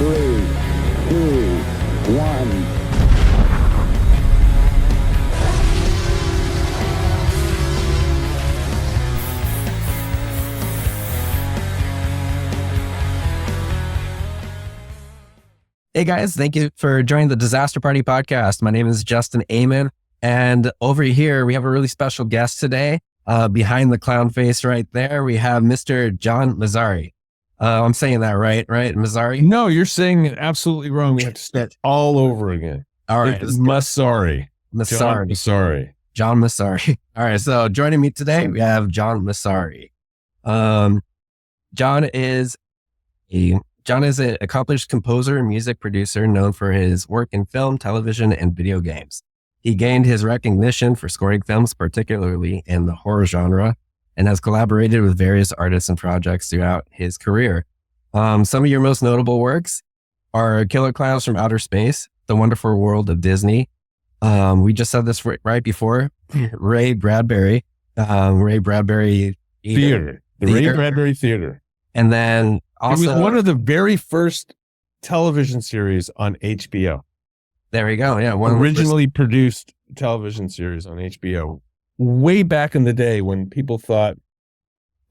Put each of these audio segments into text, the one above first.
3, 2, 1. Hey guys, thank you for joining the Disaster Party podcast. My name is Justin Amen, and over here we have a really special guest today. Behind the clown face right there, we have Mr. John Massari. I'm saying that right, Massari? No, you're saying it absolutely wrong. We have to start all over again. All right. It's Massari. Massari. John Massari. John Massari. All right, so joining me today, we have John Massari. John is an accomplished composer and music producer known for his work in film, television, and video games. He gained his recognition for scoring films, particularly in the horror genre, and has collaborated with various artists and projects throughout his career. Some of your most notable works are Killer Klowns from Outer Space, The Wonderful World of Disney. We just said this right before, Ray Bradbury Theater. The Ray Bradbury Theater. And then also, it was one of the very first television series on HBO. There we go. Yeah. Originally produced television series on HBO way back in the day when people thought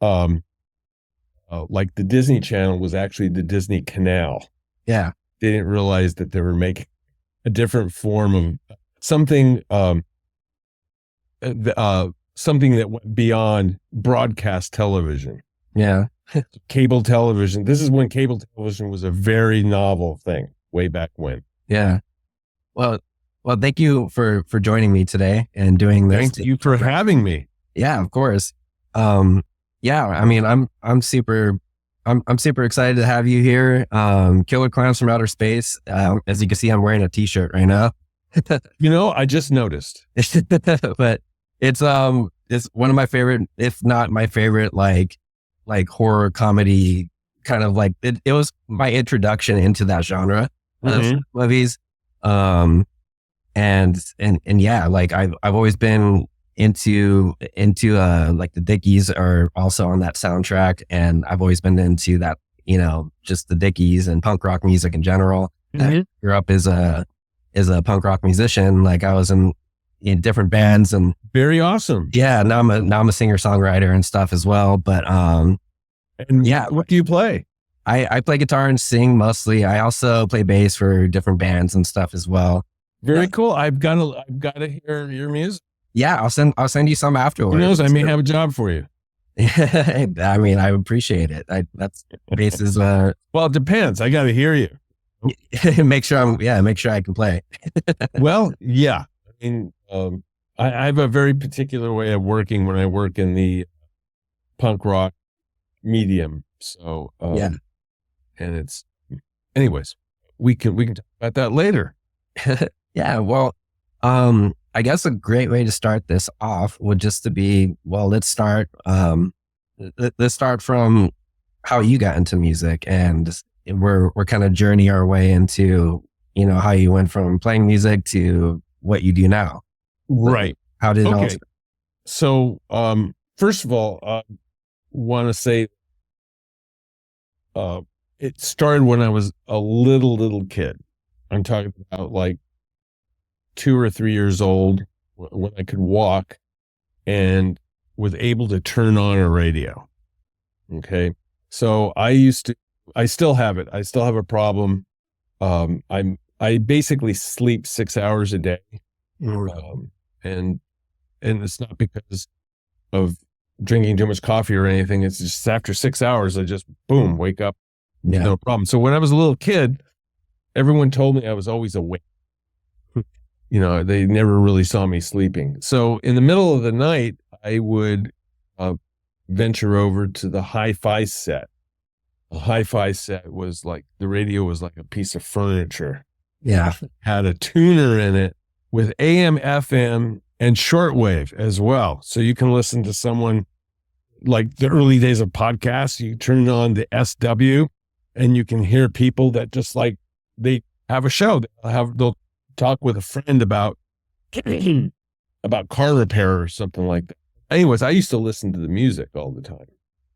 like the Disney Channel was actually the Disney Canal. Yeah. They didn't realize that they were making a different form of something something that went beyond broadcast television. Yeah. Cable television. This is when cable television was a very novel thing way back when. Yeah. Well, thank you for joining me today and doing this. Thank you for having me. Yeah, of course. Yeah, I mean, I'm super excited to have you here. Killer Klowns from Outer Space. As you can see, I'm wearing a t-shirt right now. I just noticed. But it's one of my favorite, if not my favorite, like horror comedy kind of like it was my introduction into that genre of movies. And yeah, like I've always been into like the Dickies are also on that soundtrack, and I've always been into that, just the Dickies and punk rock music in general. I grew up as a punk rock musician. Like I was in different bands, and very awesome. Yeah, now I'm a singer songwriter and stuff as well. But and yeah, what do you play? I play guitar and sing mostly. I also play bass for different bands and stuff as well. Very cool. I've got to hear your music. Yeah, I'll send you some afterwards. Who knows? I may have a job for you. I mean, I appreciate it. That's bass is well, it depends. I got to hear you. make sure I can play. Well, yeah. I mean, I have a very particular way of working when I work in the punk rock medium. So yeah. And it's, anyways, we can talk about that later. Yeah. Well, I guess a great way to start this off would just to be, well, let's start from how you got into music, and we're kind of journey our way into, how you went from playing music to what you do now. Right. How did it all start? So, first of all, I want to say, it started when I was a little kid. I'm talking about like 2 or 3 years old, when I could walk and was able to turn on a radio. Okay. So I still have it. I still have a problem. I basically sleep 6 hours a day. And it's not because of drinking too much coffee or anything. It's just after 6 hours, I just boom, wake up. Yeah. No problem. So when I was a little kid, everyone told me I was always awake. They never really saw me sleeping. So in the middle of the night, I would venture over to the hi-fi set. A hi-fi set was like, the radio was like a piece of furniture. Yeah. Had a tuner in it with AM, FM, and shortwave as well. So you can listen to someone like the early days of podcasts. You turn on the SW and you can hear people that just like, they have a show. They'll talk with a friend about car repair or something like that. Anyways, I used to listen to the music all the time.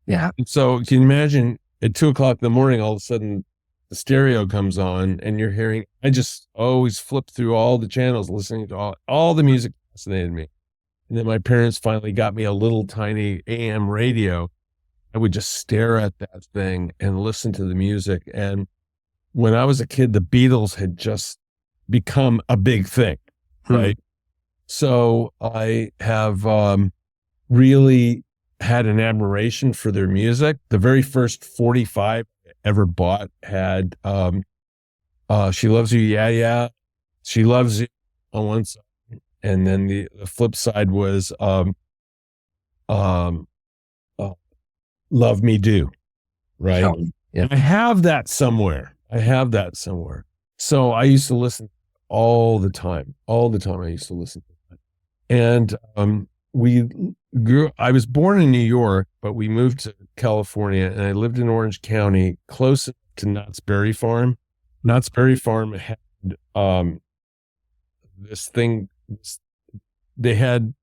Yeah. And so can you imagine at 2:00 in the morning, all of a sudden the stereo comes on and you're hearing, I just always flipped through all the channels, listening to all the music fascinated me. And then my parents finally got me a little tiny AM radio. I would just stare at that thing and listen to the music. And when I was a kid, the Beatles had just become a big thing, right? So I have really had an admiration for their music. The very first 45 I ever bought had She Loves You, Yeah, Yeah, She Loves You on one side. And then the flip side was Love Me Do, right? Oh, yeah. I have that somewhere. So I used to listen all the time. I used to listen to that. And I was born in New York, but we moved to California, and I lived in Orange County, close to Knott's Berry Farm. Knott's Berry Farm had this thing. They had,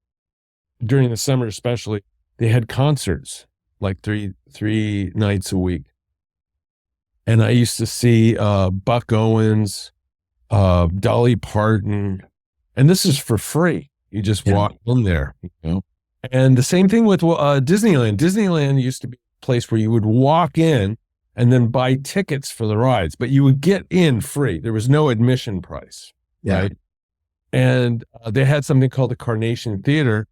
during the summer especially, they had concerts like three nights a week. And I used to see Buck Owens, Dolly Parton, and this is for free. You just walk in there, you know. And the same thing with Disneyland. Disneyland used to be a place where you would walk in and then buy tickets for the rides, but you would get in free. There was no admission price, right? And they had something called the Carnation Theater,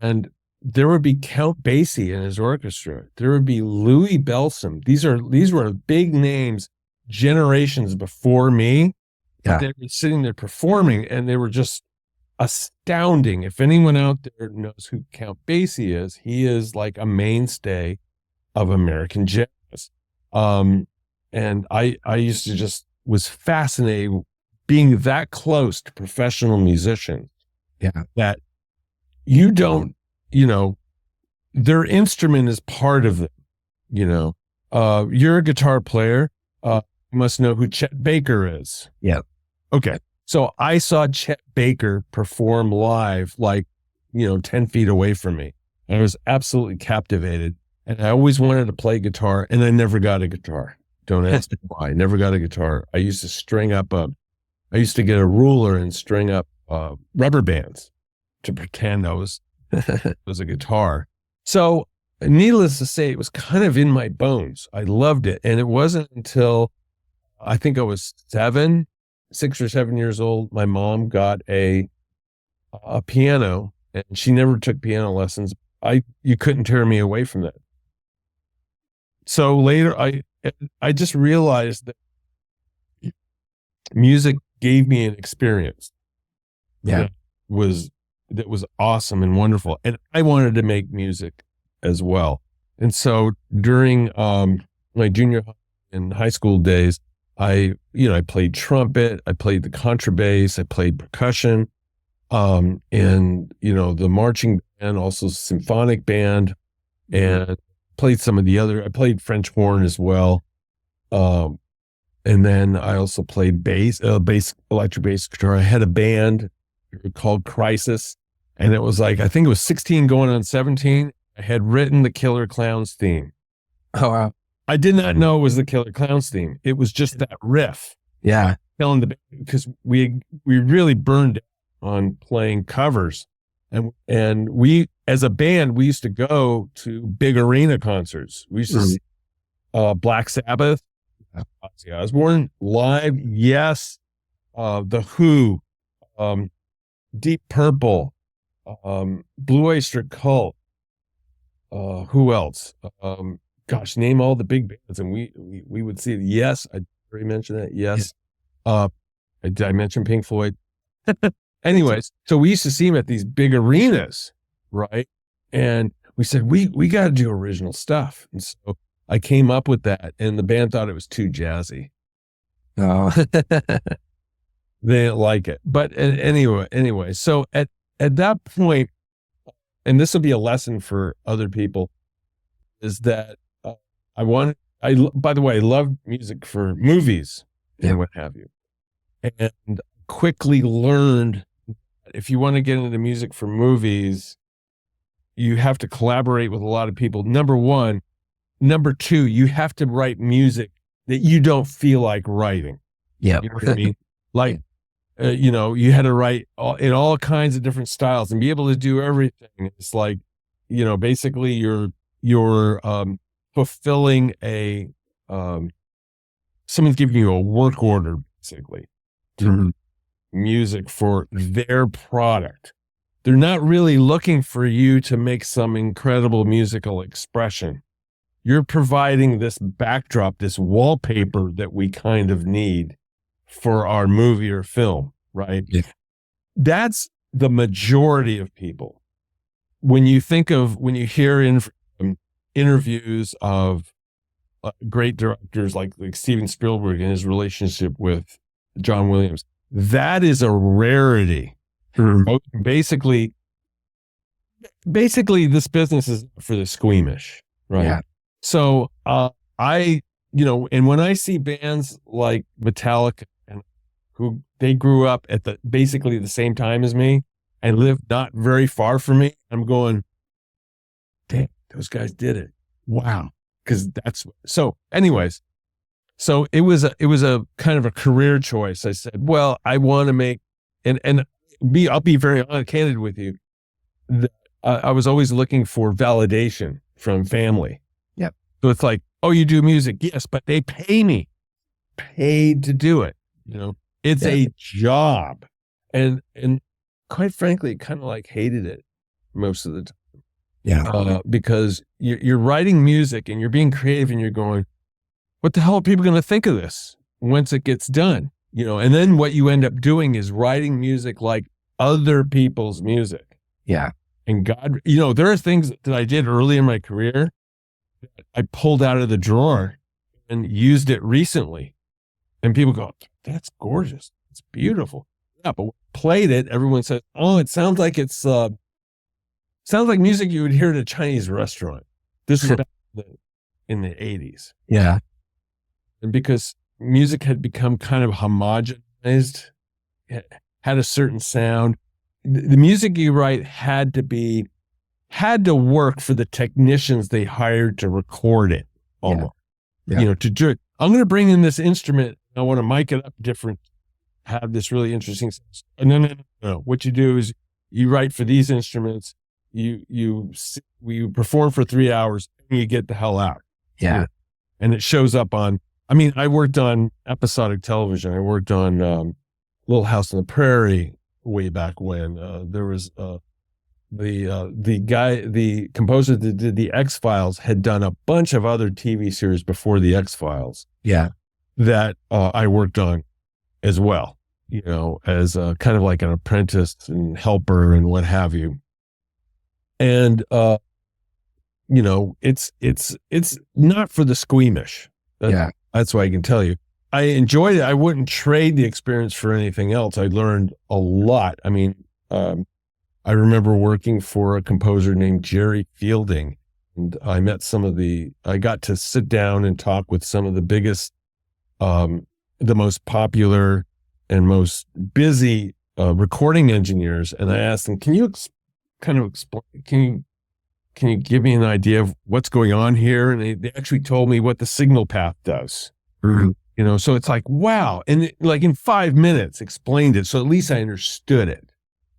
and there would be Count Basie and his orchestra. There would be Louis Bellson. These were big names, generations before me. But they were sitting there performing, and they were just astounding. If anyone out there knows who Count Basie is, he is like a mainstay of American jazz. And I used to just was fascinated being that close to professional musicians. Yeah. That you don't, you know, their instrument is part of them, you know. You're a guitar player. You must know who Chet Baker is. Yeah. Okay. So I saw Chet Baker perform live, like, 10 feet away from me. And I was absolutely captivated. And I always wanted to play guitar, and I never got a guitar. Don't ask me why. I never got a guitar. I used to get a ruler and string up rubber bands to pretend I was a guitar. So needless to say, it was kind of in my bones. I loved it. And it wasn't until I think I was 6 or 7 years old, my mom got a piano, and she never took piano lessons. You couldn't tear me away from that. So later I just realized that music gave me an experience that was awesome and wonderful. And I wanted to make music as well. And so during my junior and high school days, I played trumpet, I played the contrabass, I played percussion, and, the marching band, also symphonic band, and played some of the other, I played French horn as well. And then I also played electric bass guitar. I had a band called Crisis, and it was like, I think it was 16 going on 17. I had written the Killer Klowns theme. Oh, wow. I did not know it was the Killer Klowns theme. It was just that riff. Yeah. Because we really burned on playing covers. And we, as a band, we used to go to big arena concerts. We used to see Black Sabbath, Ozzy Osbourne live. Yes. The Who, Deep Purple, Blue Oyster Cult. Who else? Gosh, name all the big bands, and we would see it. Yes, I already mentioned that. Yes. Did I mention Pink Floyd? Anyways, so we used to see them at these big arenas, right? And we said, we got to do original stuff. And so I came up with that, and the band thought it was too jazzy. Oh. They didn't like it. But anyway, so at that point, and this will be a lesson for other people, is that by the way, I love music for movies and what have you. And quickly learned that if you want to get into music for movies, you have to collaborate with a lot of people. Number one. Number two, you have to write music that you don't feel like writing. Yeah. You know what I mean? Like, you had to write in all kinds of different styles and be able to do everything. It's like, basically you're fulfilling someone's giving you a work order, basically, to music for their product. They're not really looking for you to make some incredible musical expression. You're providing this backdrop, this wallpaper that we kind of need for our movie or film, right? Yeah. That's the majority of people. When you hear in interviews of great directors like Steven Spielberg and his relationship with John Williams, that is a rarity. Basically, this business is for the squeamish, right? Yeah. So, and when I see bands like Metallica, and who they grew up at basically the same time as me and lived not very far from me, I'm going, damn, those guys did it. Wow. Because anyways, so it was a kind of a career choice. I said, well, I want to make, I'll be very candid with you. I was always looking for validation from family. Yep. So it's like, oh, you do music? Yes, but they pay me. Paid to do it. It's a job. And quite frankly, kind of like hated it most of the time. Yeah. Because you're writing music and you're being creative and you're going, what the hell are people going to think of this once it gets done? And then what you end up doing is writing music like other people's music. Yeah. And God, there are things that I did early in my career that I pulled out of the drawer and used it recently. And people go, that's gorgeous. It's beautiful. Yeah, but when I played it, everyone said, oh, it sounds like sounds like music you would hear at a Chinese restaurant. This is back in the 80s. Yeah. And because music had become kind of homogenized, had a certain sound, the music you write had to work for the technicians they hired to record it almost. Yeah. To do it. I'm going to bring in this instrument. I want to mic it up different, have this really interesting sound. And no. What you do is you write for these instruments, you perform for 3 hours, and you get the hell out. Yeah. And it shows up on, I worked on episodic television. I worked on Little House on the Prairie way back when. There was the composer that did the X-Files had done a bunch of other TV series before the X-Files. Yeah. That I worked on as well, as kind of like an apprentice and helper and what have you. And, it's not for the squeamish. That's what I can tell you. I enjoyed it. I wouldn't trade the experience for anything else. I learned a lot. I remember working for a composer named Jerry Fielding, and I got to sit down and talk with some of the biggest, the most popular and most busy recording engineers. And I asked them, can you explain, can you give me an idea of what's going on here? And they actually told me what the signal path does. Mm-hmm. So it's like, wow. And in 5 minutes explained it. So at least I understood it.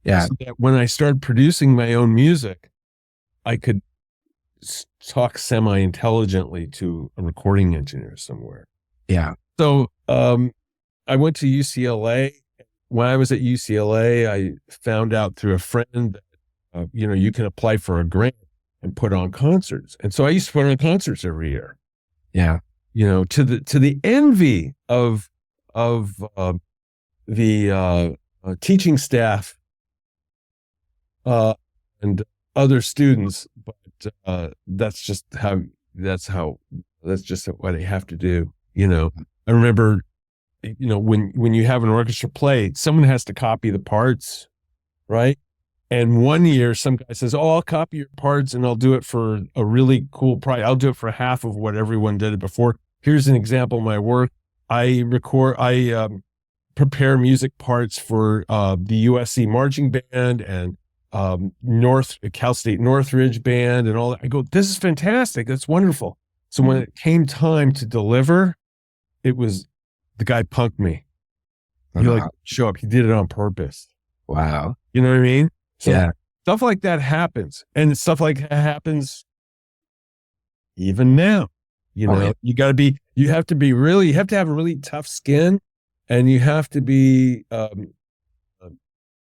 Yeah. So that when I started producing my own music, I could talk semi-intelligently to a recording engineer somewhere. Yeah. So I went to UCLA. When I was at UCLA, I found out through a friend that, you can apply for a grant and put on concerts. And so I used to put on concerts every year. Yeah. To the envy of the teaching staff and other students, but that's just what I have to do. I remember, when you have an orchestra play, someone has to copy the parts, right? And one year, some guy says, "Oh, I'll copy your parts and I'll do it for a really cool price. I'll do it for half of what everyone did it before. Here's an example of my work. I prepare music parts for the USC marching band and Cal State Northridge band and all that." I go, "This is fantastic. That's wonderful." So when it came time to deliver, the guy punked me. Oh, He wow. like show up. He did it on purpose. Wow. You know what I mean? So Yeah. stuff like that happens, and stuff like that happens even now. You know, yeah. you have to have a really tough skin, and you have to be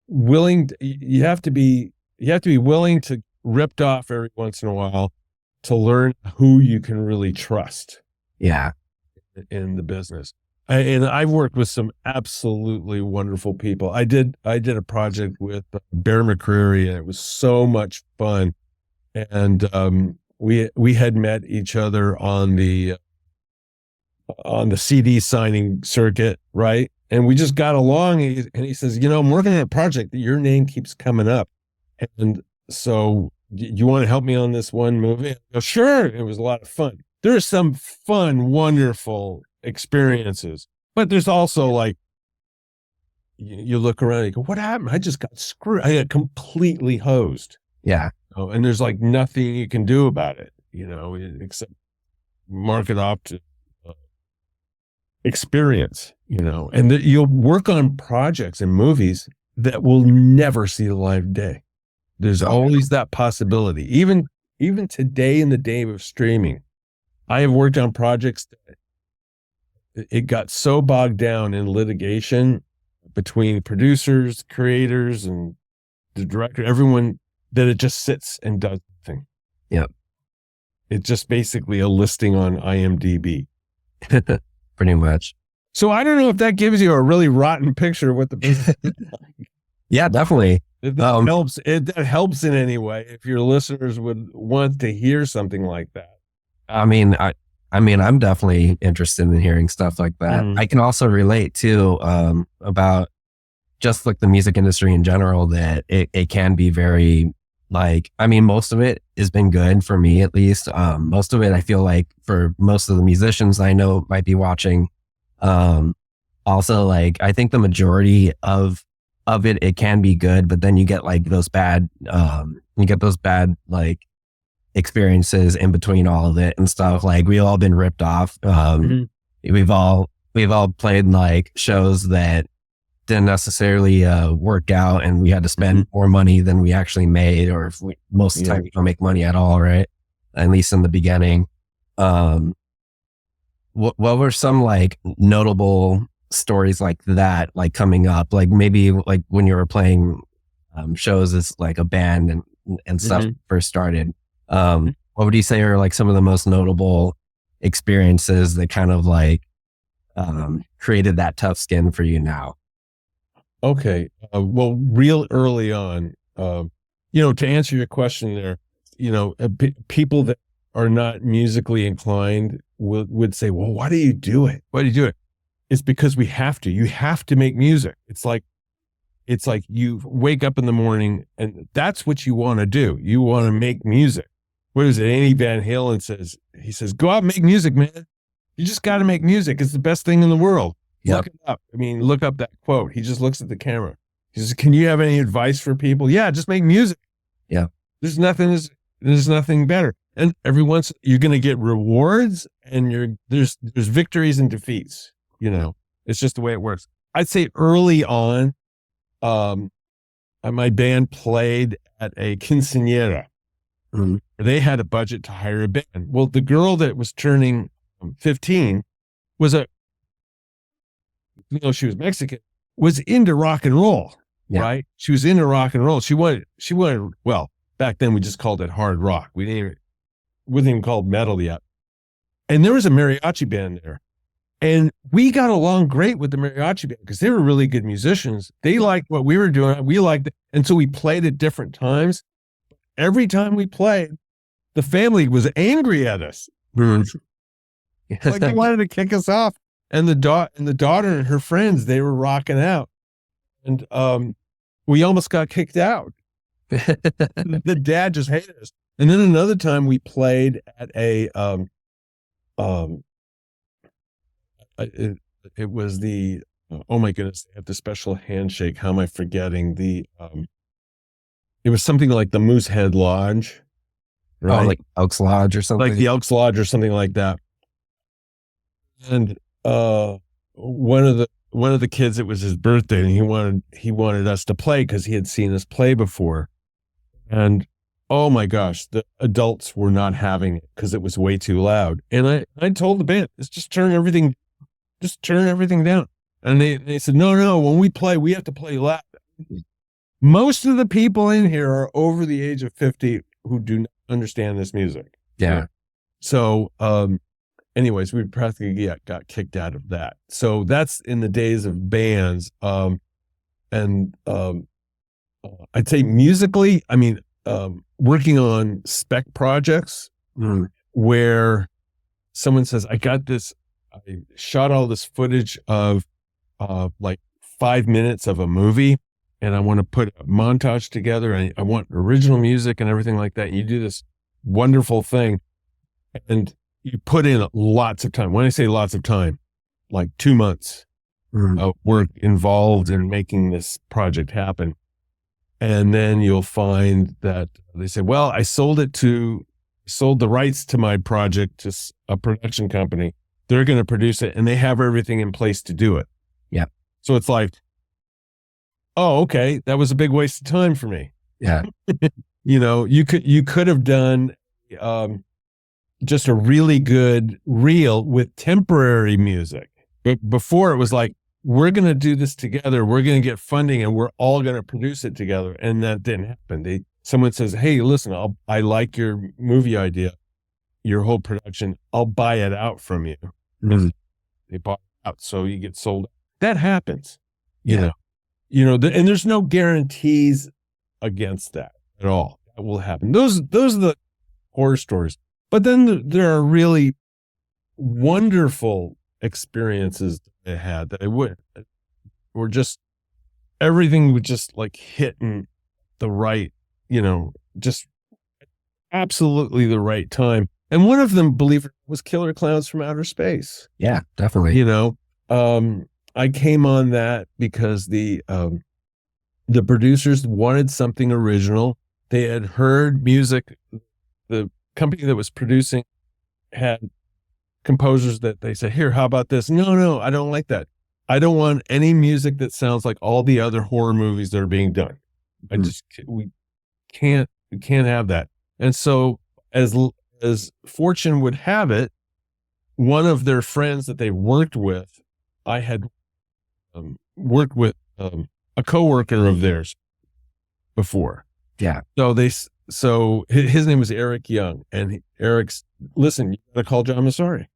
willing. You have to be willing to ripped off every once in a while to learn who you can really trust. Yeah. In the business. And I've worked with some absolutely wonderful people. I did a project with Bear McCreary, and it was so much fun. And we had met each other on the CD signing circuit, right? And we just got along. And he says, I'm working on a project that your name keeps coming up, and so you want to help me on this one movie? I go, sure. It was a lot of fun. There are some fun, wonderful experiences, but there's also like, you look around and you go, what happened? I just got screwed. I got completely hosed. Yeah. And there's like nothing you can do about it, except mark it off to experience, and that you'll work on projects and movies that will never see the light of day. There's always that possibility. Even today in the day of streaming, I have worked on projects that it got so bogged down in litigation between producers, creators, and the director, everyone, that it just sits and does nothing. Yep. It's just basically a listing on IMDb. Pretty much. So I don't know if that gives you a really rotten picture of what the business is like. Yeah, definitely. If that helps in any way, if your listeners would want to hear something like that. I mean, I'm definitely interested in hearing stuff like that. I can also relate too, about just like the music industry in general, that it can be very most of it has been good for me, at least. Most of it, I feel like for most of the musicians I know might be watching. Also, like, I think the majority of it can be good, but then you get like those bad, like experiences in between all of it and stuff. Like, we've all been ripped off. We've all played like shows that didn't necessarily work out, and we had to spend more money than we actually made, or if most of the time we don't make money at all, right? At least in the beginning. What were some like notable stories like that, like coming up, like maybe like when you were playing shows as like a band and stuff first started? What would you say are like some of the most notable experiences that kind of like created that tough skin for you now? Okay. Well, real early on, to answer your question there, people that are not musically inclined would say, well, why do you do it? Why do you do it? It's because we have to. You have to make music. It's like you wake up in the morning and that's what you want to do. You want to make music. What is it? Andy Van Halen says, go out and make music, man. You just got to make music. It's the best thing in the world. Yep. Look it up. I mean, look up that quote. He just looks at the camera. He says, can you have any advice for people? Yeah, just make music. Yeah. There's nothing better. And every once you're going to get rewards, and there's victories and defeats. It's just the way it works. I'd say early on, my band played at a quinceañera. They had a budget to hire a band. Well, the girl that was turning 15 was she was Mexican, was into rock and roll, right? She was into rock and roll. She wanted, well, back then we just called it hard rock. Wasn't even called metal yet. And there was a mariachi band there. And we got along great with the mariachi band because they were really good musicians. They liked what we were doing. We liked it. And so we played at different times. Every time we played, the family was angry at us. Like they wanted to kick us off. And the daughter and her friends, they were rocking out. And we almost got kicked out. The dad just hated us. And then another time we played at a it was the oh my goodness, they have the special handshake. How am I forgetting it was something like the Moosehead Lodge, right? Oh, like Elks Lodge or something. Like the Elks Lodge or something like that. And one of the kids, it was his birthday, and he wanted us to play because he had seen us play before. And oh my gosh, the adults were not having it because it was way too loud. And I told the band, just turn everything down. And they said, no, when we play, we have to play loud. Most of the people in here are over the age of 50 who do not understand this music. Yeah. So, anyways, we practically got kicked out of that. So that's in the days of bands. I'd say musically, I mean, working on spec projects where someone says, I shot all this footage of like 5 minutes of a movie, and I want to put a montage together, and I want original music and everything like that. You do this wonderful thing, and you put in lots of time. When I say lots of time, like 2 months of work involved in making this project happen. And then you'll find that they say, well, I sold the rights to my project to a production company. They're going to produce it, and they have everything in place to do it. Yeah. So it's like, oh, okay, that was a big waste of time for me. Yeah. You could have done just a really good reel with temporary music. But before it was like, we're going to do this together. We're going to get funding, and we're all going to produce it together. And that didn't happen. Someone says, hey, listen, I like your movie idea, your whole production. I'll buy it out from you. Mm-hmm. They bought it out, so you get sold. That happens, Yeah. and there's no guarantees against that at all. That will happen. Those are the horror stories. But then there are really wonderful experiences that I had that were just, everything was just like hitting the right, just absolutely the right time. And one of them, believe it, was Killer Klowns from Outer Space. Yeah, definitely. I came on that because the producers wanted something original. They had heard music. The company that was producing had composers that they said, here, how about this? No, I don't like that. I don't want any music that sounds like all the other horror movies that are being done. We can't have that. And so as fortune would have it, one of their friends that they worked with, I had worked with a coworker of theirs before. Yeah. So his name was Eric Young, and Eric's, listen, you gotta call John Massari.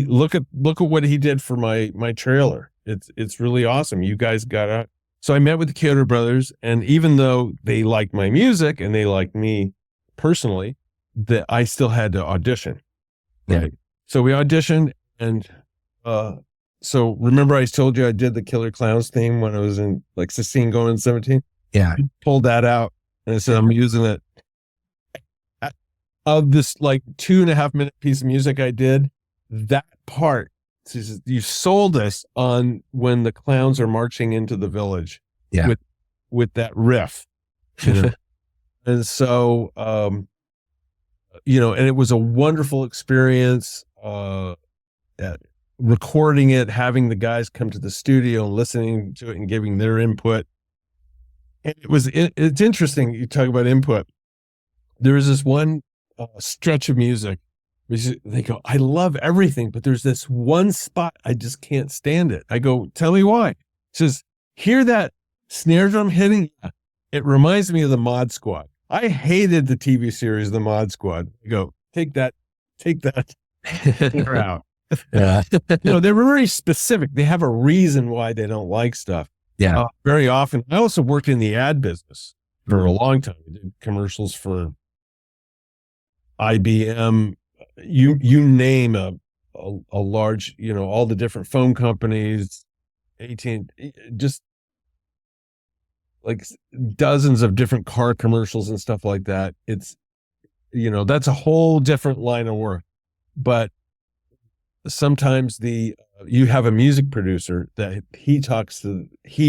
Look at what he did for my trailer. It's really awesome. You guys got out. So I met with the Kyoto brothers, and even though they liked my music and they liked me personally, that I still had to audition. Right. Yeah. So we auditioned, and so remember I told you I did the Killer Klowns theme when I was in like 16 going 17? Yeah. I pulled that out, and I said, I'm using it. Of this like 2.5 minute piece of music I did, that part, you sold us on when the clowns are marching into the village. Yeah. With that riff. And so, and it was a wonderful experience, recording it, having the guys come to the studio and listening to it and giving their input. And it's interesting. You talk about input. There was this one stretch of music. They go, I love everything, but there's this one spot I just can't stand it. I go, tell me why. It says, hear that snare drum hitting? It reminds me of the Mod Squad. I hated the TV series, the Mod Squad. I go, take that out. Yeah. They're very specific. They have a reason why they don't like stuff. Yeah. Very often. I also worked in the ad business for a long time. I did commercials for IBM, you name a large, all the different phone companies, 18, just like dozens of different car commercials and stuff like that. It's, that's a whole different line of work. But sometimes you have a music producer that he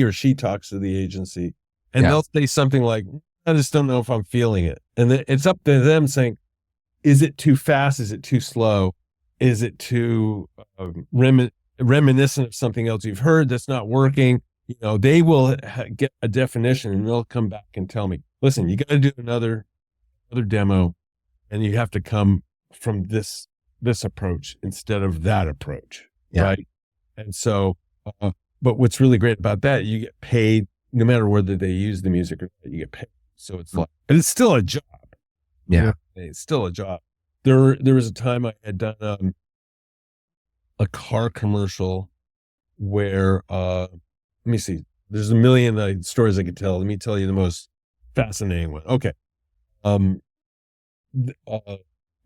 or she talks to the agency, and they'll say something like, I just don't know if I'm feeling it. And it's up to them saying, is it too fast? Is it too slow? Is it too reminiscent of something else you've heard that's not working? They will get a definition and they'll come back and tell me, listen, you got to do another demo, and you have to come from this approach instead of that approach. Yeah. Right. And so, but what's really great about that, you get paid no matter whether they use the music or not, you get paid. So it's like, but it's still a job. Yeah. It's still a job. There was a time I had done a car commercial where, let me see, there's a million stories I could tell. Let me tell you the most fascinating one. Okay. Let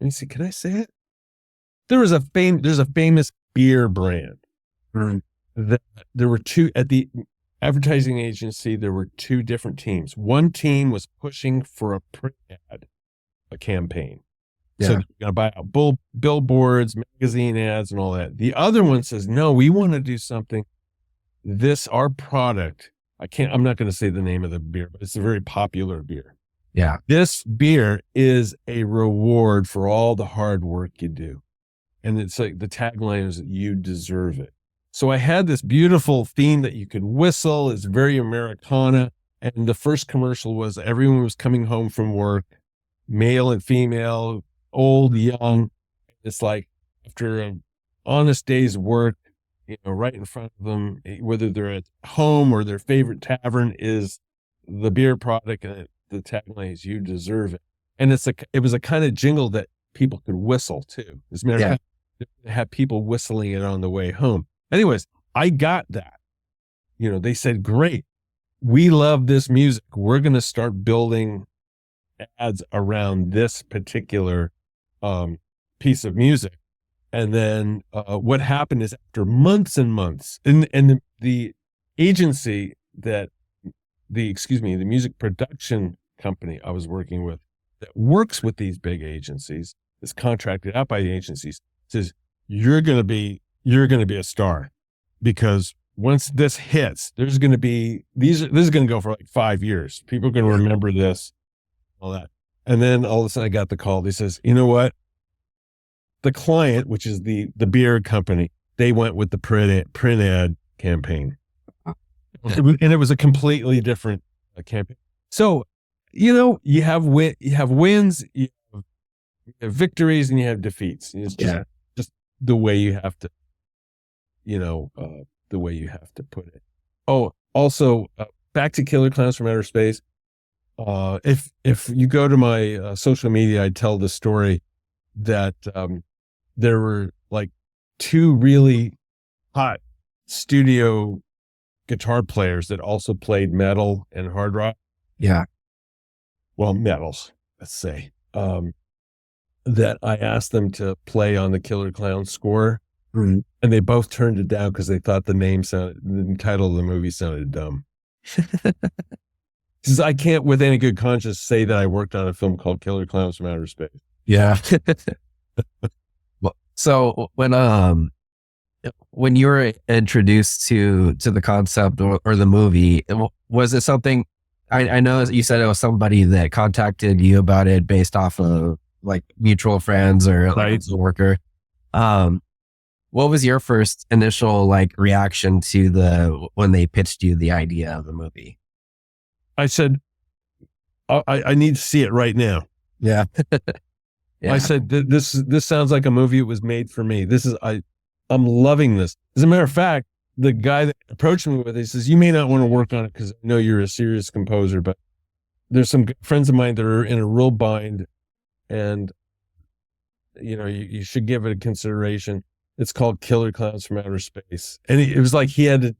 me see, can I say it? There's a famous beer brand. That there were two at the advertising agency. There were two different teams. One team was pushing for a print ad, a campaign. Yeah. So you're going to buy out billboards, magazine ads, and all that. The other one says, no, we want to do something. Our product, I'm not going to say the name of the beer, but it's a very popular beer. Yeah. This beer is a reward for all the hard work you do. And it's like the tagline is, you deserve it. So I had this beautiful theme that you could whistle. It's very Americana. And the first commercial was everyone was coming home from work, male and female, old, young. It's like after an honest day's work, right in front of them, whether they're at home or their favorite tavern, is the beer product. And the tagline is, you deserve it. And it was a kind of jingle that people could whistle too. As a matter of fact, they had people whistling it on the way home. Anyways, I got that. They said, great, we love this music. We're going to start building ads around this particular piece of music. And then what happened is, after months and months, and the agency the music production company I was working with that works with these big agencies, is contracted out by the agencies, says, you're going to be a star, because once this hits, there's going to be this is going to go for like 5 years. People are going to remember this, all that. And then all of a sudden I got the call. They says, you know what? The client, which is the beer company, they went with the print ad campaign. And it was a completely different campaign. So, you have wins, you have victories, and you have defeats. It's just the way you have to, the way you have to put it. Oh, also, back to Killer Klowns from Outer Space. If you go to my social media, I tell the story that there were like two really hot studio guitar players that also played metal and hard rock. Yeah. Well, metals, let's say. That I asked them to play on the Killer Klowns score. Mm-hmm. And they both turned it down because they thought the title of the movie sounded dumb. Because I can't, with any good conscience, say that I worked on a film called Killer Klowns from Outer Space. Yeah. So when you were introduced to the concept or the movie, was it something? I know you said it was somebody that contacted you about it based off of like mutual friends or like a worker. What was your first initial like reaction to when they pitched you the idea of the movie? I said, I need to see it right now. Yeah. Yeah. I said, this sounds like a movie. It was made for me. I'm loving this. As a matter of fact, the guy that approached me with it, he says, you may not want to work on it because I know you're a serious composer, but there's some friends of mine that are in a real bind, and you should give it a consideration. It's called Killer Klowns from Outer Space. And it was like he had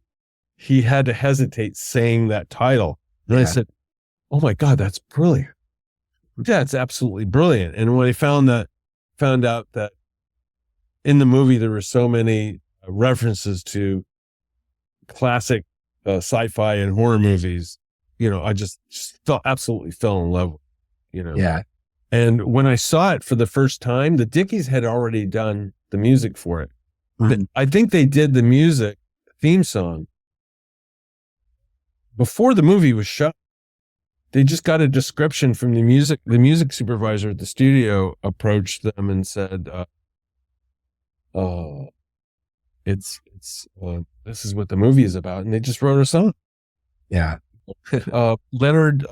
to hesitate saying that title. And I said, oh my God, that's brilliant. Yeah, it's absolutely brilliant. And when I found out that in the movie there were so many references to classic sci-fi and horror movies, I just absolutely fell in love with it, Yeah. And when I saw it for the first time, the Dickies had already done the music for it. Mm-hmm. I think they did the music theme song before the movie was shot. They just got a description from the music supervisor at the studio approached them and said, it's this is what the movie is about, and they just wrote a song. Yeah. Leonard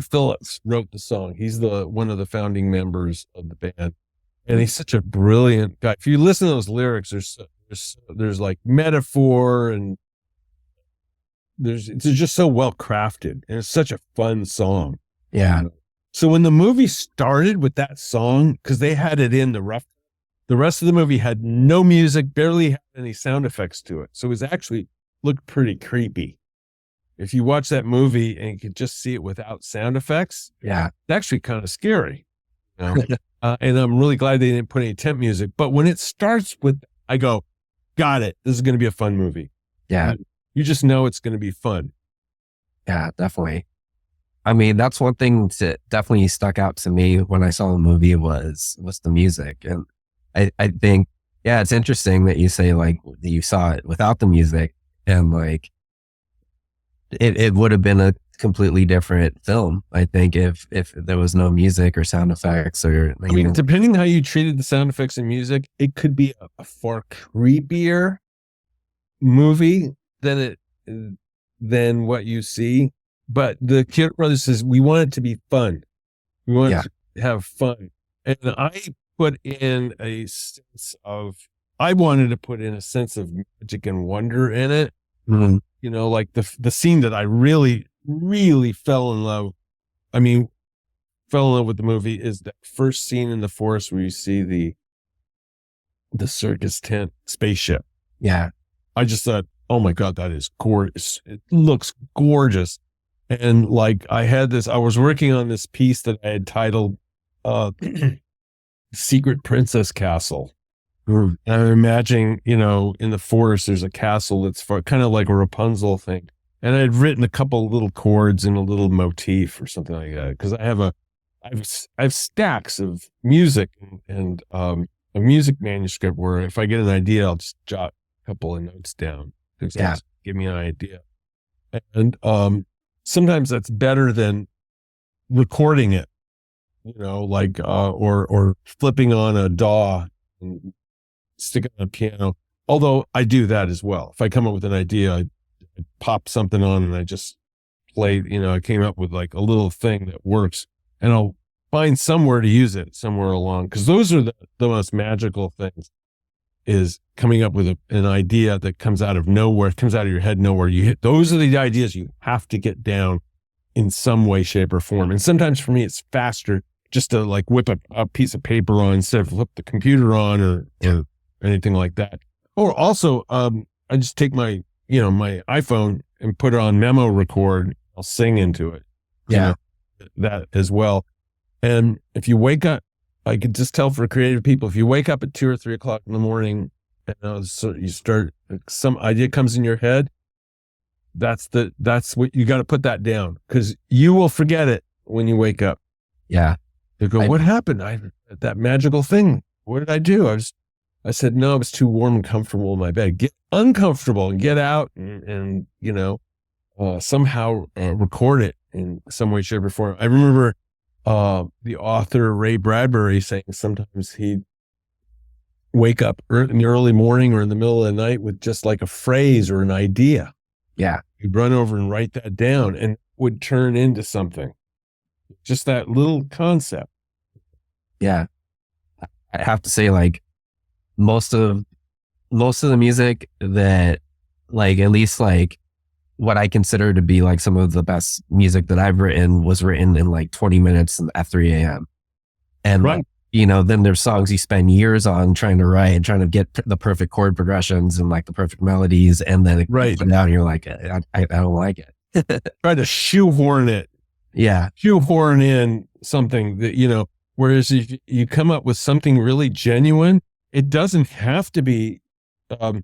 Phillips wrote the song. He's one of the founding members of the band, and he's such a brilliant guy. If you listen to those lyrics, there's like metaphor, and it's just so well crafted, and it's such a fun song. Yeah. So when the movie started with that song, because they had it in the rest of the movie had no music, barely had any sound effects to it. So it was actually looked pretty creepy. If you watch that movie and you could just see it without sound effects, Yeah. it's actually kind of scary. You know? And I'm really glad they didn't put any temp music. But when it starts with, I go, got it. This is going to be a fun movie. Yeah. You just know it's going to be fun. Yeah, definitely. I mean, that's one thing that definitely stuck out to me when I saw the movie was the music. And I think, yeah, it's interesting that you say like that you saw it without the music, and like it would have been a completely different film, I think, if there was no music or sound effects or I mean, depending how you treated the sound effects and music, it could be a far creepier movie than what you see. But the Killer Brothers says we want it to be fun. We want it to have fun. And I wanted to put in a sense of magic and wonder in it. Mm-hmm. You know, like the scene that I really, really fell in love with the movie is that first scene in the forest where you see the circus tent spaceship. Yeah. I just thought, oh my God, that is gorgeous. It looks gorgeous. And like I was working on this piece that I had titled Secret Princess Castle. And I'm imagining, you know, in the forest, there's a castle that's kind of like a Rapunzel thing. And I had written a couple little chords and a little motif or something like that. Cause I have stacks of music and a music manuscript where if I get an idea, I'll just jot a couple of notes down. Give me an idea. And sometimes that's better than recording it, you know, like or flipping on a DAW and sticking on a piano. Although I do that as well. If I come up with an idea, I pop something on and I just play, you know, I came up with like a little thing that works, and I'll find somewhere to use it somewhere along. Because those are the most magical things, is coming up with an idea that comes out of nowhere, comes out of your head nowhere. Those are the ideas you have to get down in some way, shape, or form. And sometimes for me, it's faster just to like whip a piece of paper on instead of flip the computer on or anything like that. Or also, I just take my iPhone and put it on memo record. I'll sing into it. Yeah. You know, that as well. And if you wake up, I could just tell for creative people, if you wake up at 2 or 3 o'clock in the morning and so you start, some idea comes in your head, that's what you got to put that down, because you will forget it when you wake up. Yeah. You go, what happened? That magical thing. What did I do? I said, no, I was too warm and comfortable in my bed. Get uncomfortable and get out and you know, somehow record it in some way, shape, or form. I remember the author Ray Bradbury saying sometimes he'd wake up in the early morning or in the middle of the night with just like a phrase or an idea. Yeah. He'd run over and write that down and it would turn into something. Just that little concept. Yeah. I have to say, like, most of the music that, like, at least like what I consider to be like some of the best music that I've written was written in like 20 minutes at 3 a.m. And right. Like, you know, then there's songs you spend years on trying to write, trying to get the perfect chord progressions and like the perfect melodies. And then it comes out and you're like, I don't like it. Try to shoehorn it. Yeah. Shoehorn in something that, you know, whereas if you come up with something really genuine, it doesn't have to be, I mean,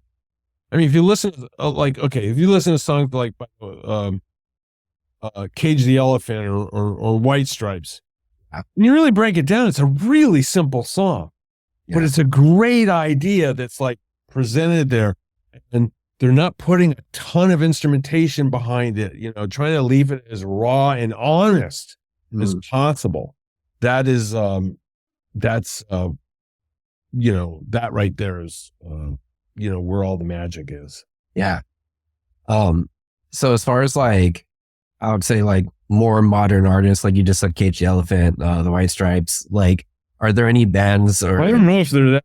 if you listen to, if you listen to songs like Cage the Elephant or White Stripes, when you really break it down, it's a really simple song, but it's a great idea that's like presented there, and they're not putting a ton of instrumentation behind it, you know, trying to leave it as raw and honest as possible. That is, that right there is, where all the magic is. Yeah. So as far as like, I would say like more modern artists, like you just said, Cage the Elephant, the White Stripes, like, are there any bands or I don't know if they're that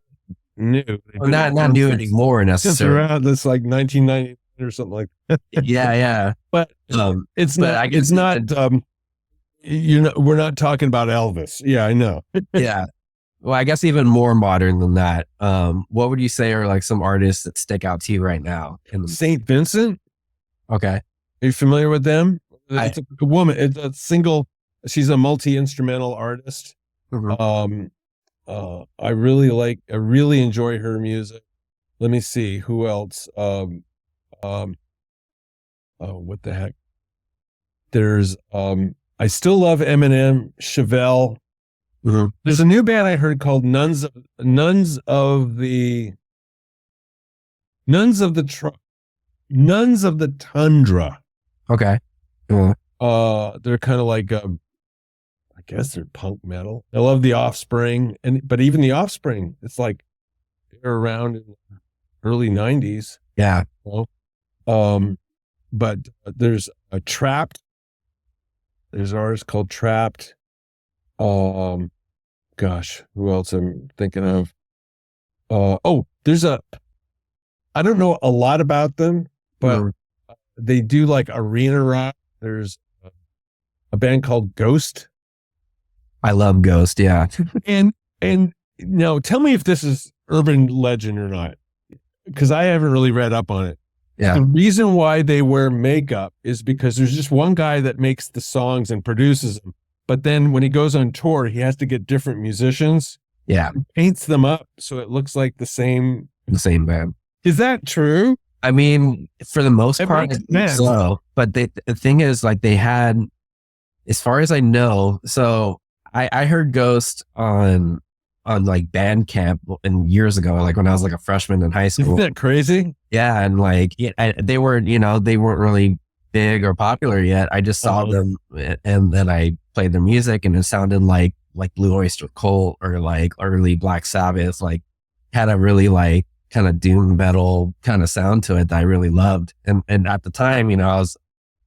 new. not new anymore Since necessarily? around this like 1990 or something like that. Yeah. But it's not. We're not talking about Elvis. Yeah, I know. Yeah. Well, I guess even more modern than that. What would you say are like some artists that stick out to you right now? St. Vincent. Okay. Are you familiar with them? I- It's a woman. It's a single. She's a multi-instrumental artist. Mhm. I really enjoy her music. Let me see who else. What the heck? There's I still love Eminem, Chevelle. Mhm. There's a new band I heard called Nuns of the Tundra. Okay. They're kind of like I guess they're punk metal. I love The Offspring, but even The Offspring, it's like they're around in the early 90s. Yeah. But there's a Trapped. There's artists called Trapped. Gosh, who else I'm thinking of? There's I don't know a lot about them, but they do like arena rock. There's a band called Ghost. I love Ghost. Yeah. And now tell me if this is urban legend or not, because I haven't really read up on it. Yeah. The reason why they wear makeup is because there's just one guy that makes the songs and produces them. But then when he goes on tour, he has to get different musicians. Yeah. Paints them up so it looks like the same band. Is that true? I mean, for the most part, makes sense. so. But the thing is, like, they had, as far as I know, so I heard Ghost on like Bandcamp and years ago, like when I was like a freshman in high school. Isn't that crazy? Yeah, and like they weren't really big or popular yet. I just saw them, and then I played their music, and it sounded like Blue Oyster Cult or like early Black Sabbath, like had a really like kind of doom metal kind of sound to it that I really loved. And at the time, I was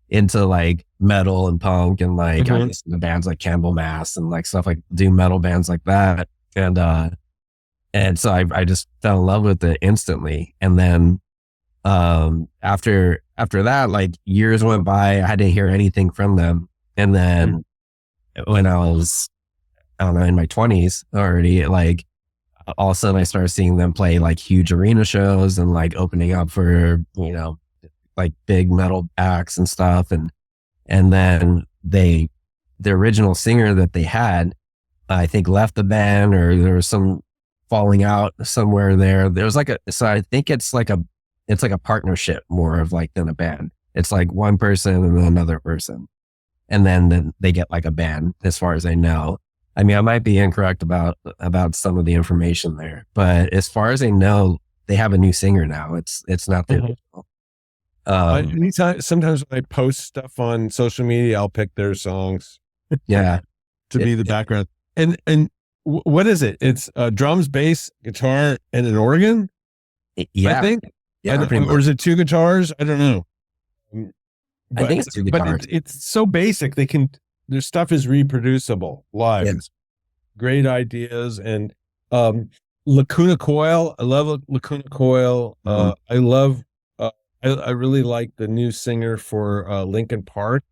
into like metal and punk and like I listened to bands like Candlemass and like stuff like doom metal bands like that. And so I just fell in love with it instantly. And then after that, like years went by, I didn't hear anything from them. And then when I was, I don't know, in my 20s already, like all of a sudden I started seeing them play like huge arena shows and like opening up for, like big metal acts and stuff. And then the original singer that they had, I think left the band, or there was some falling out somewhere there. There was so I think it's like a partnership more of like than a band. It's like one person and then another person. And then they get like a band, as far as I know. I mean, I might be incorrect about some of the information there, but as far as I know, they have a new singer now. It's not the original. Sometimes when I post stuff on social media, I'll pick their songs. Yeah. To be the background. And what is it? It's drums, bass, guitar, and an organ? Yeah. I think. Yeah, or is it two guitars? I don't know. I think it's two guitars. But it's so basic. Their stuff is reproducible live. Yes. Great ideas. And Lacuna Coil. I love Lacuna Coil. I love, I really like the new singer for Linkin Park.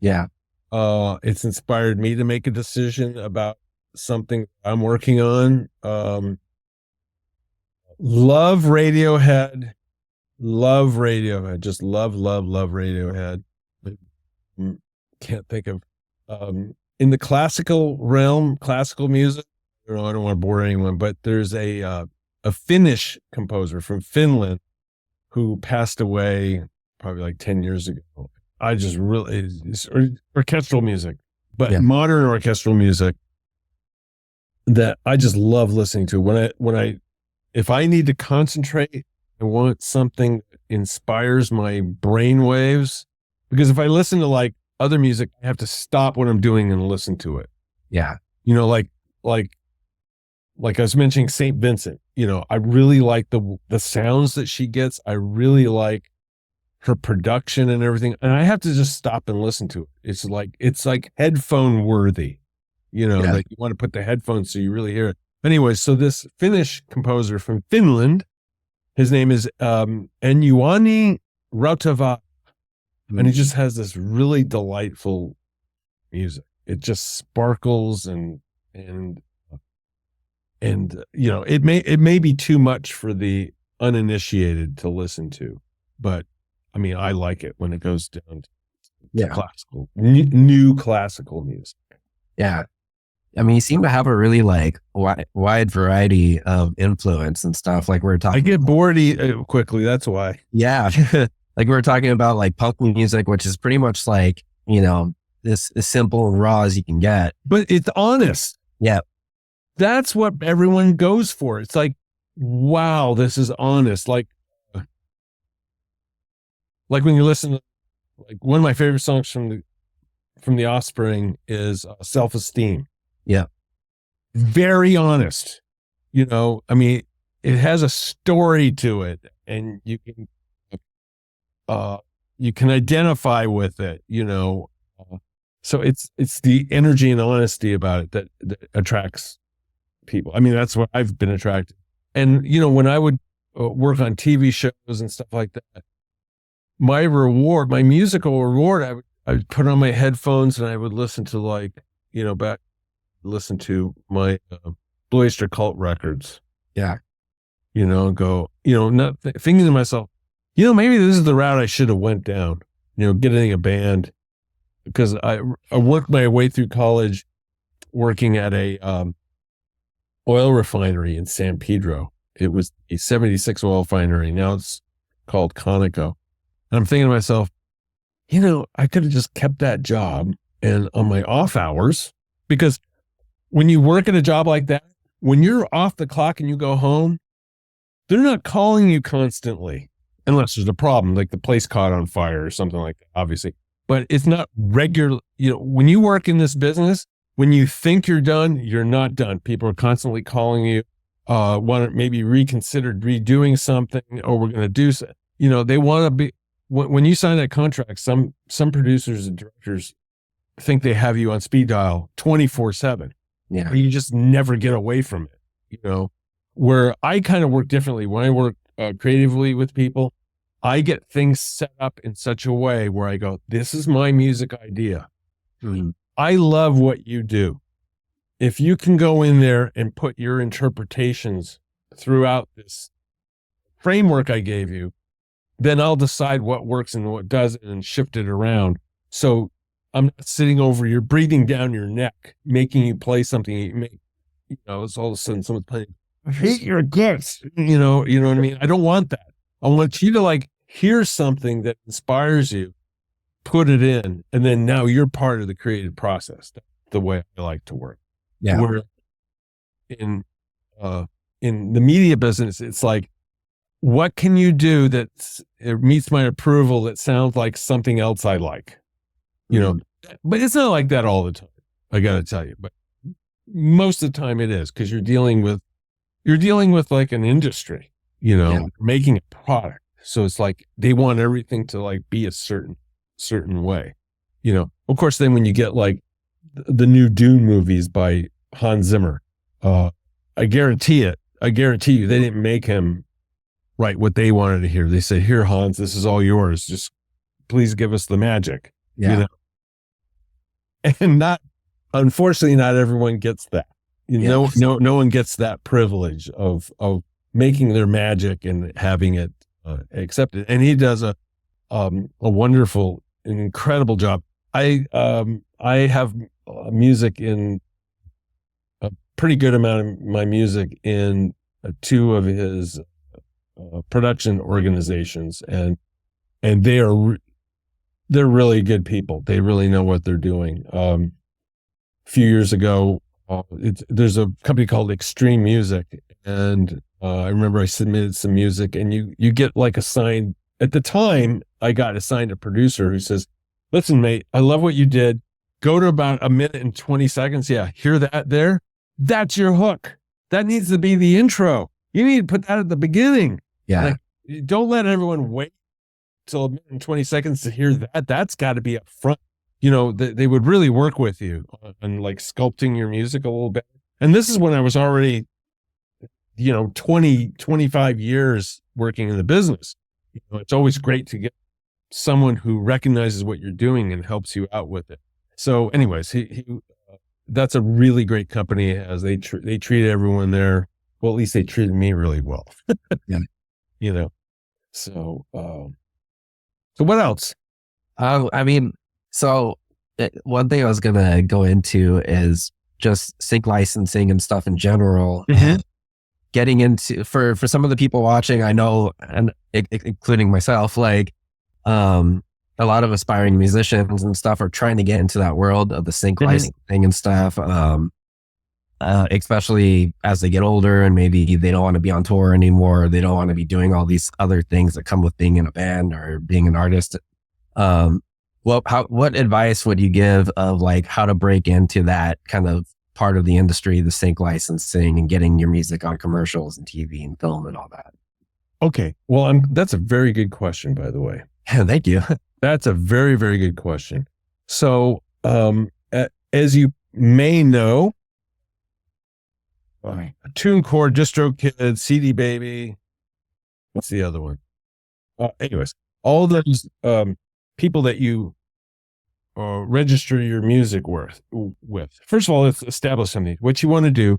Yeah. It's inspired me to make a decision about something I'm working on. Love Radiohead. Just love Radiohead. Can't think of in the classical realm, classical music. I don't want to bore anyone, but there's a Finnish composer from Finland who passed away probably like 10 years ago. I just really, it's orchestral music, but modern orchestral music that I just love listening to. If I need to concentrate, I want something that inspires my brain waves, because if I listen to like other music, I have to stop what I'm doing and listen to it. Yeah. Like like I was mentioning St. Vincent, I really like the sounds that she gets. I really like her production and everything. And I have to just stop and listen to it. It's like headphone worthy, that you want to put the headphones so you really hear it. Anyway, so this Finnish composer from Finland, his name is Enyuani Rautava, and he just has this really delightful music. It just sparkles and it may be too much for the uninitiated to listen to, but I mean, I like it when it goes down to classical, new classical music. Yeah. I mean, you seem to have a really like wide variety of influence and stuff. Like we're talking, I get bored quickly. That's why. Yeah. Like we were talking about like punk music, which is pretty much like, this as simple and raw as you can get. But it's honest. Yeah. That's what everyone goes for. It's like, wow, this is honest. Like when you listen to, like, one of my favorite songs from the Offspring is Self-Esteem. Yeah. Very honest. I mean, it has a story to it, and you can identify with it, so it's the energy and honesty about it that attracts people. I mean, that's what I've been attracted. And, when I would work on TV shows and stuff like that, my musical reward, I would put on my headphones and I would listen to listen to my Blue Oyster Cult records. Yeah. Go, not thinking to myself, maybe this is the route I should have went down, getting a band, because I worked my way through college working at a oil refinery in San Pedro. It was a 76 oil refinery. Now it's called Conoco. And I'm thinking to myself, I could have just kept that job and on my off hours, because when you work at a job like that, when you're off the clock and you go home, they're not calling you constantly unless there's a problem, like the place caught on fire or something like that, obviously. But it's not regular. When you work in this business, when you think you're done, you're not done. People are constantly calling you, want to maybe reconsider redoing something, or we're going to do so. They want to be, when you sign that contract, some producers and directors think they have you on speed dial 24/7. Yeah. You just never get away from it, where I kind of work differently. When I work creatively with people, I get things set up in such a way where I go, this is my music idea. Mm-hmm. I love what you do. If you can go in there and put your interpretations throughout this framework I gave you, then I'll decide what works and what doesn't and shift it around. So I'm not sitting over you, breathing down your neck, making you play something. It's all of a sudden someone's playing, I hate your guts. You know what I mean? I don't want that. I want you to hear something that inspires you, put it in, and then now you're part of the creative process. That's the way I like to work. Yeah. Where in the media business, it's like, what can you do that meets my approval that sounds like something else I like? But it's not like that all the time. I got to tell you, but most of the time it is, because you're dealing with like an industry, making a product. So it's like they want everything to be a certain way, Of course, then when you get the new Dune movies by Hans Zimmer, I guarantee you, they didn't make him write what they wanted to hear. They said, "Here, Hans, this is all yours. Just please give us the magic." Yeah. And unfortunately, not everyone gets that. No one gets that privilege of making their magic and having it accepted. And he does a wonderful, an incredible job. I have music in a pretty good amount of my music in two of his production organizations, and they're really good people. They really know what they're doing. A few years ago, there's a company called Extreme Music, and I remember I submitted some music, and you get assigned. At the time, I got assigned a producer who says, "Listen, mate, I love what you did. Go to about a minute and 20 seconds. Yeah, hear that there? That's your hook. That needs to be the intro. You need to put that at the beginning. Yeah. Like, don't let everyone wait till a minute and 20 seconds to hear that. That's got to be up front. You know, they would really work with you on like sculpting your music a little bit. And this is when I was already, 25 years working in the business. It's always great to get someone who recognizes what you're doing and helps you out with it. So anyways, that's a really great company, as they treat everyone there. Well, at least they treated me really well. Yeah. So what else? One thing I was going to go into is just sync licensing and stuff in general. Mm-hmm. Getting into, for some of the people watching, I know, and including myself, like, a lot of aspiring musicians and stuff are trying to get into that world of the sync licensing and stuff. Especially as they get older and maybe they don't want to be on tour anymore. They don't want to be doing all these other things that come with being in a band or being an artist. What advice would you give of like how to break into that kind of part of the industry, the sync licensing and getting your music on commercials and TV and film and all that? Okay. Well, that's a very good question, by the way. Thank you. That's a very, very good question. So, as you may know, TuneCore, DistroKid, CD Baby. What's the other one? Anyways, all those people that you register your music with. First of all, let's establish something. What you want to do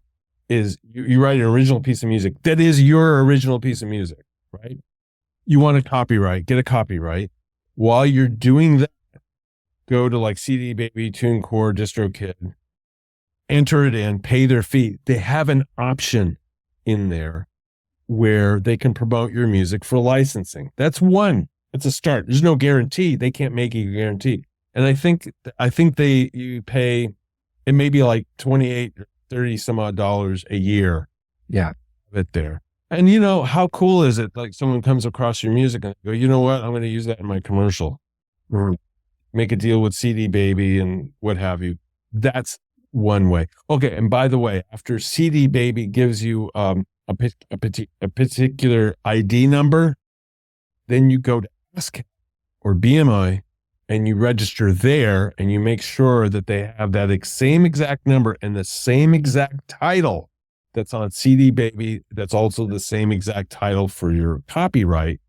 is you write an original piece of music that is your original piece of music, right? You want to copyright, get a copyright. While you're doing that, go to like CD Baby, TuneCore, DistroKid, enter it in, pay their fee. They have an option in there where they can promote your music for licensing. That's one. It's a start. There's no guarantee. They can't make you a guarantee. And I think you pay, it may be like 28, 30 some odd dollars a year. Yeah. It there. And how cool is it? Like someone comes across your music and go, you know what? I'm going to use that in my commercial. Or make a deal with CD Baby and what have you. That's one way. Okay. And by the way, after CD Baby gives you a particular ID number, then you go to ASCAP or BMI and you register there and you make sure that they have that same exact number and the same exact title that's on CD Baby. That's also the same exact title for your copyright.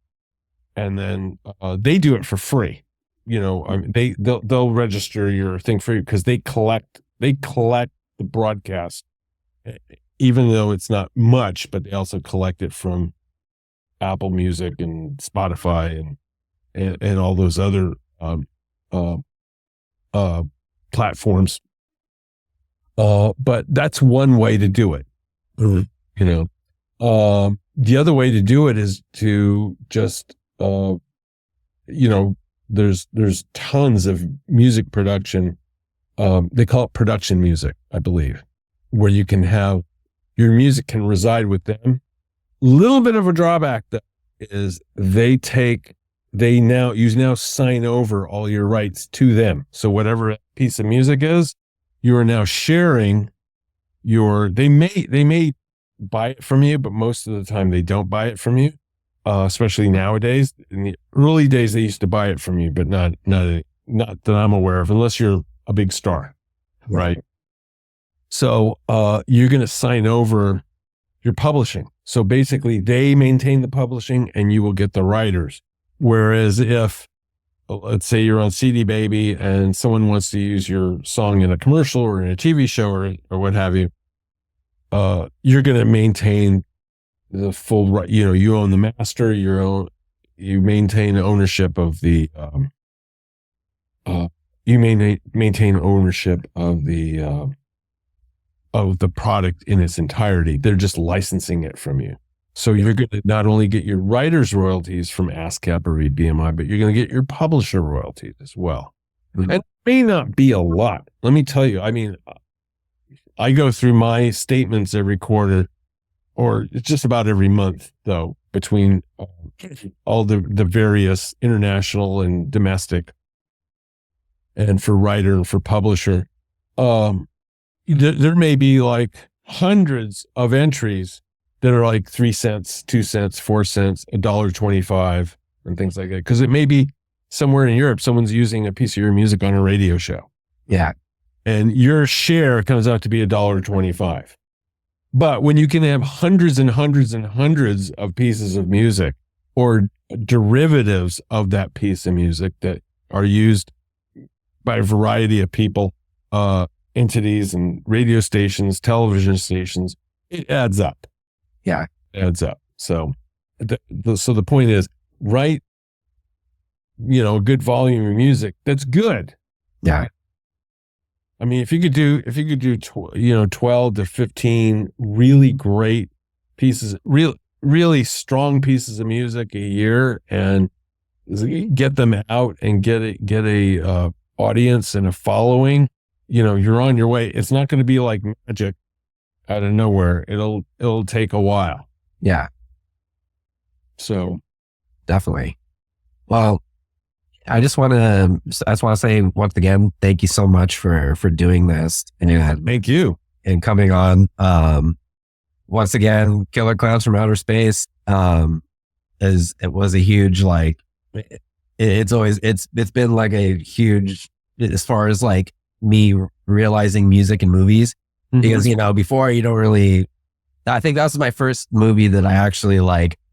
And then they do it for free. They'll register your thing for you because they collect the broadcast, even though it's not much, but they also collect it from Apple Music and Spotify and all those other platforms. But that's one way to do it. The other way to do it is to just there's tons of music production. They call it production music, I believe, where you can have your music can reside with them. Little bit of a drawback though is you now sign over all your rights to them. So whatever piece of music is, you are now sharing they may buy it from you, but most of the time they don't buy it from you. Especially nowadays. In the early days, they used to buy it from you, but not that I'm aware of, unless you're a big star, right? So you're going to sign over your publishing. So basically, they maintain the publishing, and you will get the writers. Whereas if, let's say, you're on CD Baby, and someone wants to use your song in a commercial or in a TV show or what have you, you're going to maintain the full right. You own the master. You maintain ownership of the. You maintain ownership of the product in its entirety. They're just licensing it from you. So you're going to not only get your writer's royalties from ASCAP or BMI, but you're going to get your publisher royalties as well. Mm-hmm. And it may not be a lot. Let me tell you. I mean, I go through my statements every quarter. Or it's just about every month, though, between all the various international and domestic, and for writer and for publisher, there may be like hundreds of entries that are like 3 cents, 2 cents, 4 cents, $1.25, and things like that. Because it may be somewhere in Europe, someone's using a piece of your music on a radio show. Yeah. And your share comes out to be $1.25. But when you can have hundreds and hundreds and hundreds of pieces of music or derivatives of that piece of music that are used by a variety of people, entities and radio stations, television stations, it adds up. Yeah. It adds up. So, so the point is, write, a good volume of music that's good. Yeah. I mean, if you could do 12 to 15 really great pieces, really strong pieces of music a year, and get them out and get a audience and a following, you're on your way. It's not going to be like magic out of nowhere. It'll take a while. Yeah. So definitely. Well, I just want to say once again, thank you so much for doing this, and thank you, and coming on. Once again, Killer Klowns from Outer Space it was a huge, like, it's been like a huge, as far as like me realizing music and movies, because before you don't really. I think that was my first movie that I actually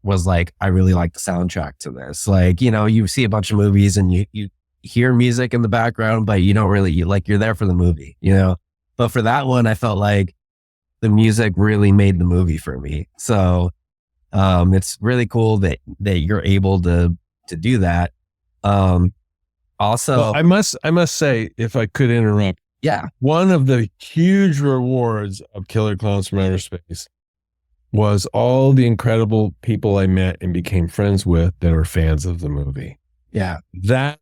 was like, I really like the soundtrack to this. Like, you see a bunch of movies and you hear music in the background, but you don't really, you're there for the movie, But for that one, I felt like the music really made the movie for me. So it's really cool that you're able to do that. Also, well, I must say, if I could interrupt, yeah, one of the huge rewards of Killer Klowns from Outer Space was all the incredible people I met and became friends with that are fans of the movie. Yeah. That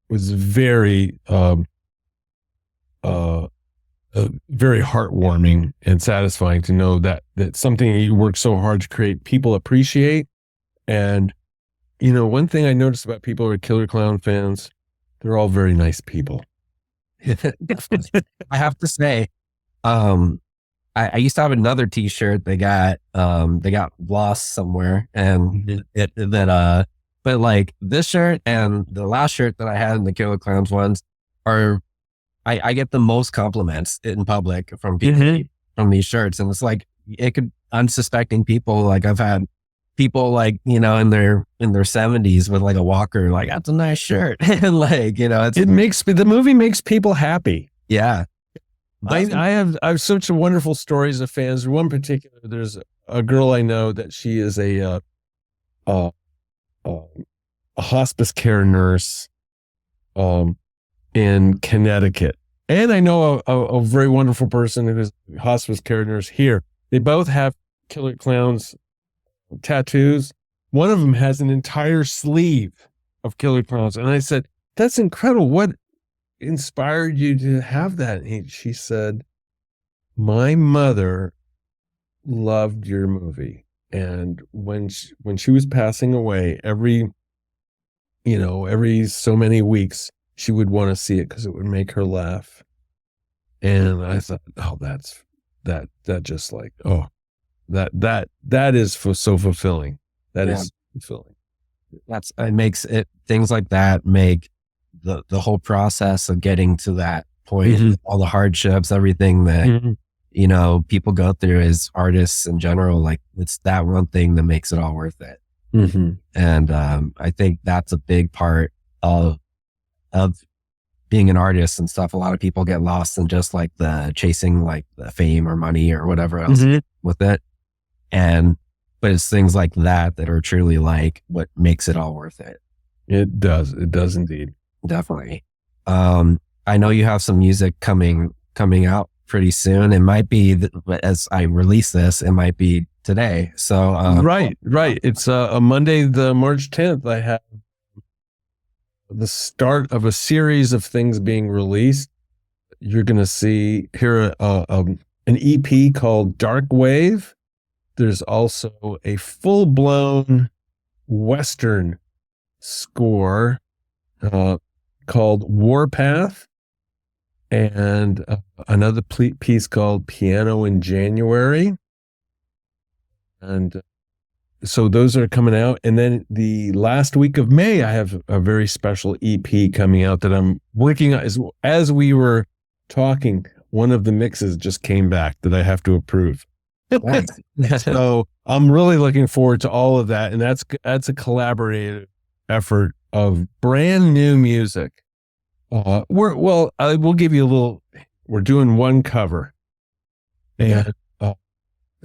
was very, very heartwarming and satisfying to know that something you work so hard to create, people appreciate. And, one thing I noticed about people who are Killer Clown fans, they're all very nice people. I have to say, I used to have another T-shirt. They got lost somewhere, and but like this shirt and the last shirt that I had in the Killer Klowns ones are, I get the most compliments in public from people from these shirts, and it's like unsuspecting people. Like I've had people like in their 70s with like a walker, like, that's a nice shirt, and like the movie makes people happy. Yeah. I have such wonderful stories of fans. One particular, there's a girl I know that she is a hospice care nurse in Connecticut, and I know a very wonderful person who's a hospice care nurse here. They both have Killer Klowns tattoos. One of them has an entire sleeve of Killer Klowns, and I said, "That's incredible. What inspired you to have that?" And she said, "My mother loved your movie, and when she was passing away, every so many weeks, she would want to see it because it would make her laugh." And I thought, oh, that just like, oh, that is so fulfilling. That is fulfilling. It makes it, things like that make the whole process of getting to that point, all the hardships, everything that, people go through as artists in general, like it's that one thing that makes it all worth it. And I think that's a big part of being an artist and stuff. A lot of people get lost in just like the chasing like the fame or money or whatever else with it. But it's things like that are truly like what makes it all worth it. It does indeed. Definitely. I know you have some music coming out pretty soon. It might be as I release this, it might be today. So right. It's a Monday, the March 10th. I have the start of a series of things being released. You're going to hear an EP called Dark Wave. There's also a full-blown Western score called Warpath. and another piece called Piano in January. And so those are coming out. And then the last week of May, I have a very special EP coming out that I'm working on. As we were talking, one of the mixes just came back that I have to approve. Nice. So I'm really looking forward to all of that. And that's a collaborative effort of brand new music. We'll give you a little, we're doing one cover. And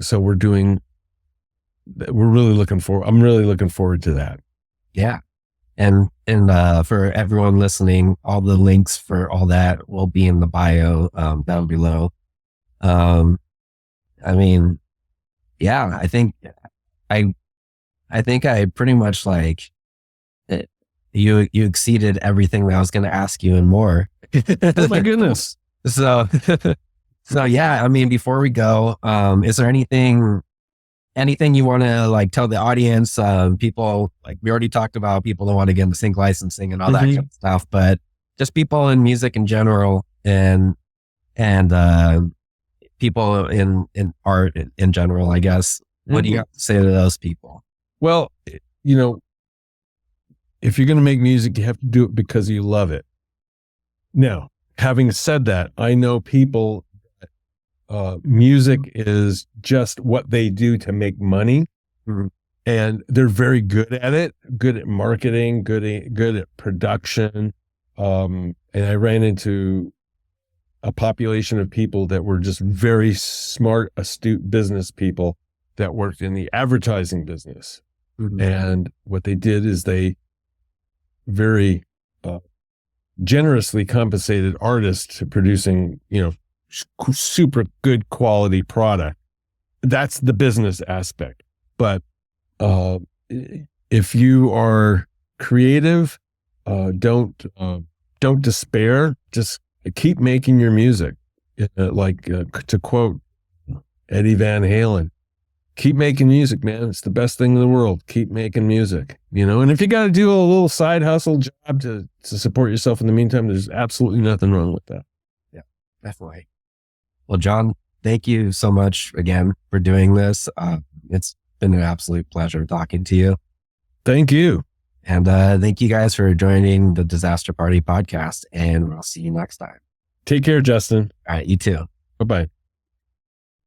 so I'm really looking forward to that. Yeah. And for everyone listening, all the links for all that will be in the bio down below. I mean, yeah, I think I pretty much like you exceeded everything that I was going to ask you and more. Oh my goodness. So yeah, I mean, before we go, is there anything you want to like tell the audience? People, like we already talked about people that want to get into sync licensing and all that kind of stuff, but just people in music in general and people in art in general, I guess. What do you have to say to those people? Well, if you're going to make music, you have to do it because you love it. Now, having said that, I know people, music is just what they do to make money. Mm-hmm. And they're very good at it, good at marketing, good at production. And I ran into a population of people that were just very smart, astute business people that worked in the advertising business. Mm-hmm. And what they did is they very generously compensated artists to producing, super good quality product. That's the business aspect. But if you are creative, don't despair. Just keep making your music. To quote Eddie Van Halen, keep making music, man. It's the best thing in the world. Keep making music, and if you got to do a little side hustle job to support yourself in the meantime, there's absolutely nothing wrong with that. Yeah, definitely. Well, John, thank you so much again for doing this. It's been an absolute pleasure talking to you. Thank you. And thank you guys for joining the Disaster Party podcast, and we'll see you next time. Take care, Justin. All right, you too. Bye-bye.